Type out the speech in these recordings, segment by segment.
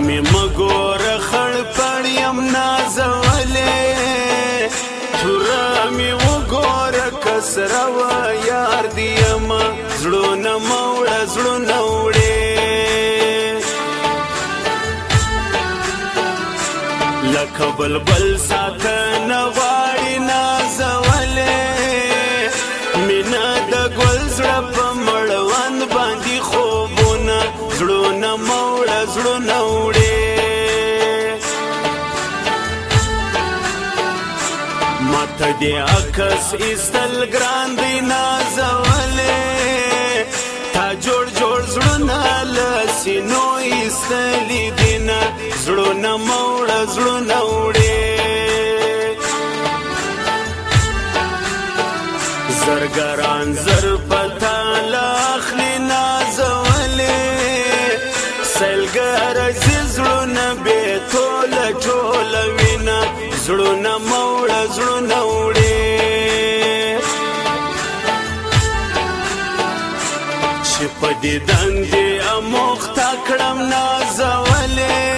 می مګور خړ پړیم نازولې تورا می وګور کسره و یار دیم زړونه موړه زړونه وړې لکه بلبل ساتنه غواړي نازولې مینه د ګل زړه په مړوند باندې خوبونه زړونه موړه زړونه وړې ماته دې عکس ایستل ګران دی نازولې تا جوړ جوړ زړونه له سینو ایستلي دینه زړونه موړه زړونه وړې زرګران زر پتا لاخلی نازولې سلګر زړونه به ټوله ټوله وینه زړونه موړه زړونه وړې چې په دې دندې اموخته کړم نازولې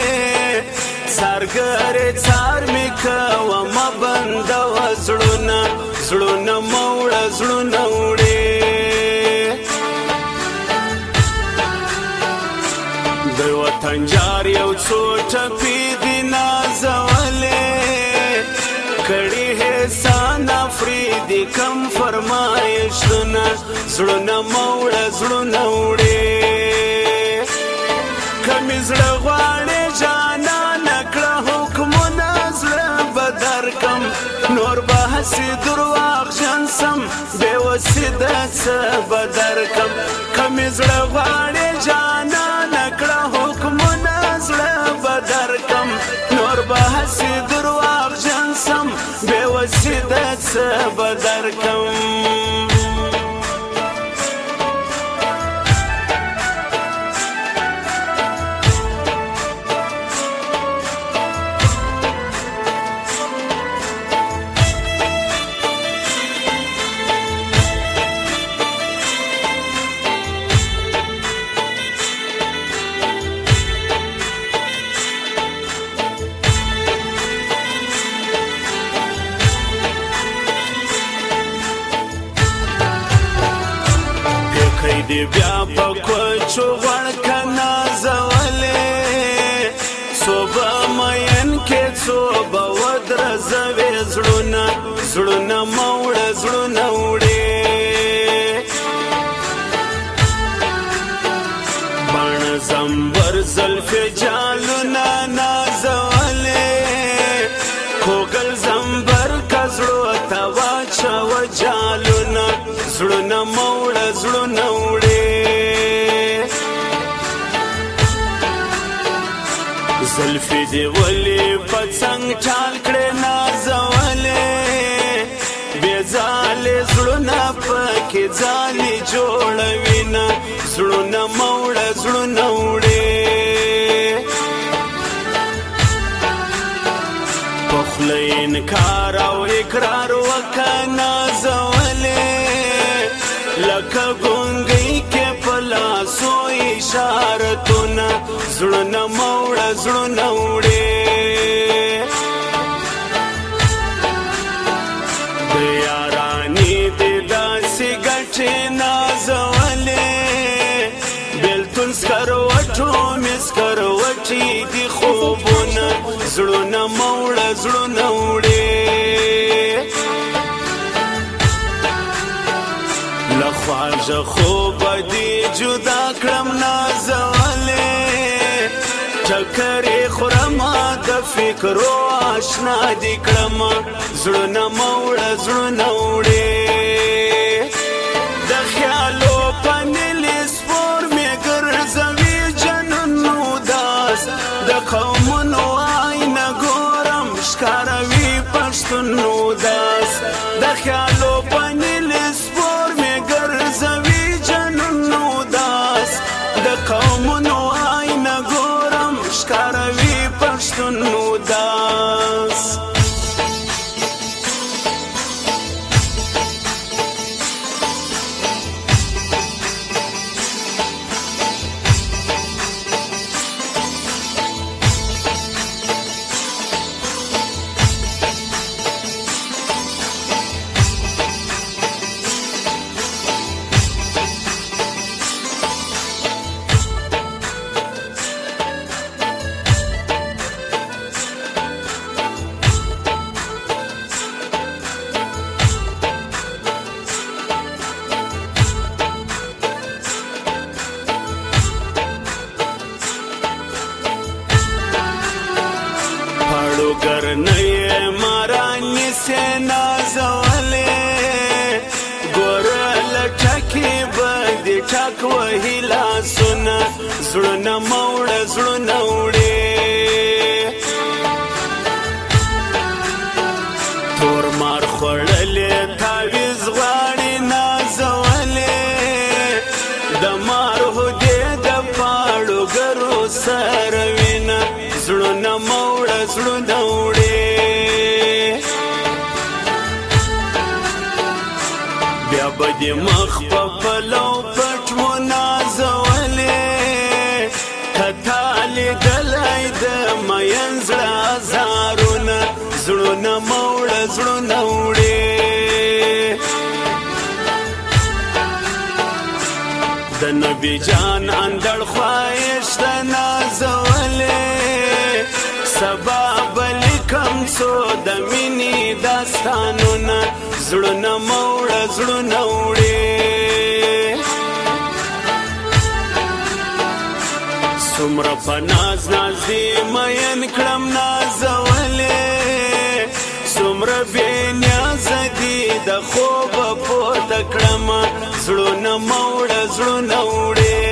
څارګرې څار مې کومه بنده وه زړونه زړونه موړه زړونه وړې د وطن جار یو څو ټپې دي نازولې کړي احسان افریدي کم فرمایشونه زړونه موړه زړونه وړې کمې زړه غواړې جانانه کړه حکمونه زړه به درکم نور به هسې درواغجن سم بېوسې د څه به درکم کمې زړه غواړې جانانه کړه حکمونه زړه به درکم نور به هسې درواغجن سم بېوسې د څه به درکم دی بیا په کوچو غړکه نازولې څو به مین کې څو به ودرځوې زړونه زړونه موړه زړونه وړې بڼ زمبر زلفې جالونه نازولې کوګل زمبر که زړو ته واچوه جالونه زړونه موړه زړونه وړې زلفې دې ولې په څنګ ټال کړې نازولې بې ځالې زړونه پکې ځالې جوړوینه زړونه موړه زړونه وړې په خوله انکار او اقرار وکړه نازولې لکه ګونګۍ کې په لاسو اشارتونه زړونه موړه زړونه وړې د یارانې دې داسې ګټې نازولې بېلتون سکروټو مې سکروټې دي خوبونه زړونه موړه زړونه وړې لخواږه خوبه دې جدا کړم نازولې ټکرې خورمه د فکرو اشنا دې کړم زړونه موړه زړونه وړې د خیالو په نیلې سپور مې ګرځوي جنون وداس د قومونو آینه ګورم ښکاروي پښتون وداس د خیالو په نیلې سپور مې ګرځوي جنون وداس د قومونو آینه ګورم ښکاروي پښتون وداس زړونه موړه زړونه وړې تور مار خوړلې تعویز غواړي نازولې د مار هدې د پاړو ګرو سره وینه زړونه موړه زړونه وړې بیا به دې مخ په پلو پټ ونازولې کتا لیدلی د مین زړه ازارونه زړونه موړه زړونه وړې د نبي جان اندړ خواهش د نازولې سبا به لیکم څو د مینې داستانونه زړونه موړه زړونه وړې څومره په ناز ناز دې مین کړم نازولې څومره بې نیازه دي د خوبه پورته کړمه زړونه موړه زړونه وړې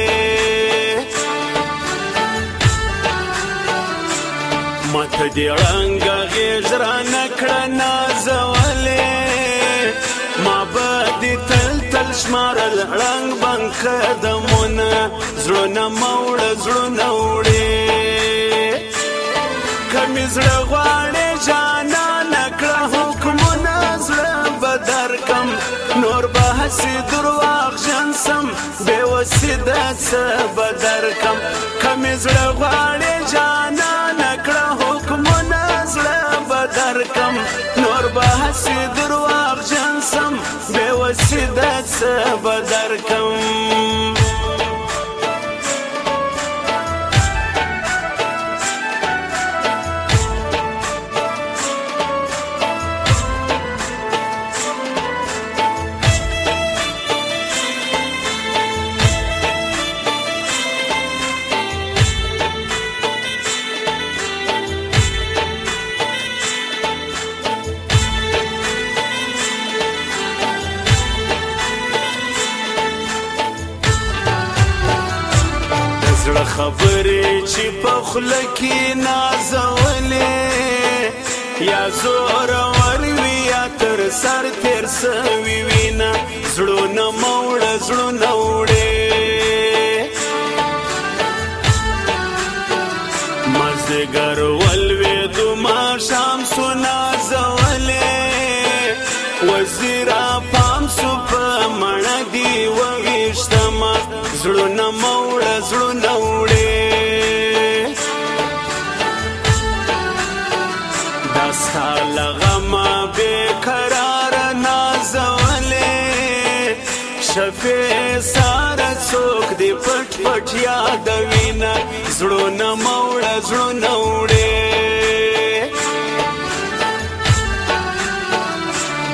ماته دې ړنګه غېږ رانه کړه نازولې ما به دې تل تل شمارل ړنګ بنګ قدمونه زړونه موړه زړونه وړې که مې زړه غواړې جانانه کړه حکمونه زړه به درکم نور به هسې درواغجن سم بې وسې د څه به درکم که مې زړه غواړې جانانه کړه حکمونه زړه به درکم نور به هسې درواغجن سم بې وسې د څه به درکم زړه خبرې چې په خوله کې نازولې یا زورور وي یا تر سر تېر سوي وینه زړونه موړه زړونه وړې مازدیګر ولوېدو ماښام سو نازولې وزیره پام سو په مڼه دي وویشتمه زړونه موړه زړونه وړې دا ستا له غمه بېقراره نازولې شفیع ساره څوک دې پټ پټ یادوینه زړونه موړه زړونه وړې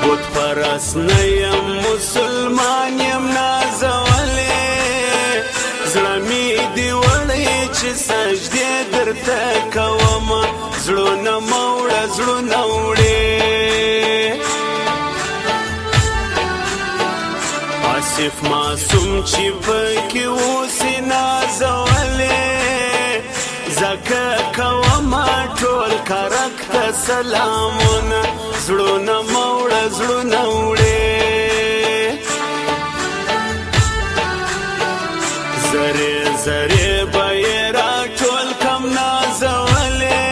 بت پرست نه یم مسلمان یم نازولې زړه مې دې وړی چې سجدې درته کومه زړونه موړه زړونه وړې آصف معصوم چې پکې اوسې نازولې ځکه کومه ټول کرک ته سلامونه زړونه موړه زړونه وړې زرې زرې به یې راټول کم نازولې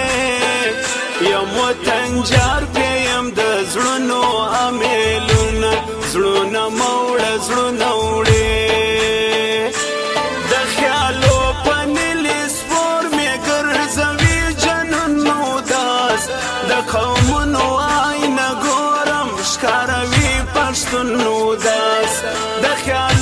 یم وطنجار پې یم د زړونو امیلونه زړونه موړه زړونه وړې د خیالو په نیلي سپور مې ګرځوي جنونو داس د قومونو آینه ګورم ښکاروي پښتون نو داس د خیال